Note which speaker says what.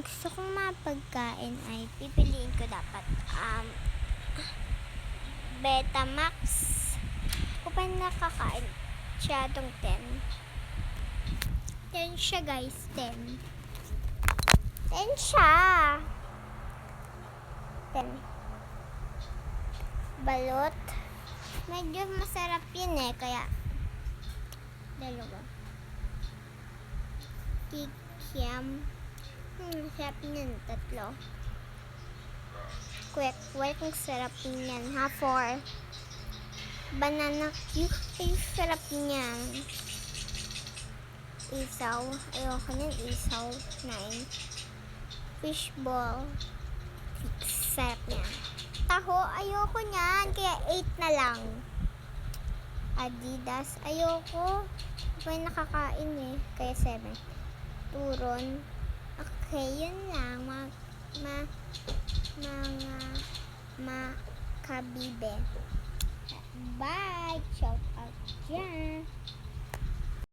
Speaker 1: gusto kong mapagkain ay pipiliin ko dapat Betamax. Ako pa nakakain masyadong 10. 10 siya guys, 10. 10 siya. 10. Balot. Medyo masarap yun kaya dalawa. Kikiam. Sarap niyan, 3. Kwek-kwek, ang sarap niyan, ha, 4. Banana cube, ay sarap niyan. Isaw, ayoko niyan, isaw, 9. Fishball, 6, sarap niyan. Taho, ayoko niyan, kaya 8 na lang. Adidas, ayoko. May nakakain kaya 7. Turon, okay, yun lang, mga kabibe. Bye! Shout out dyan!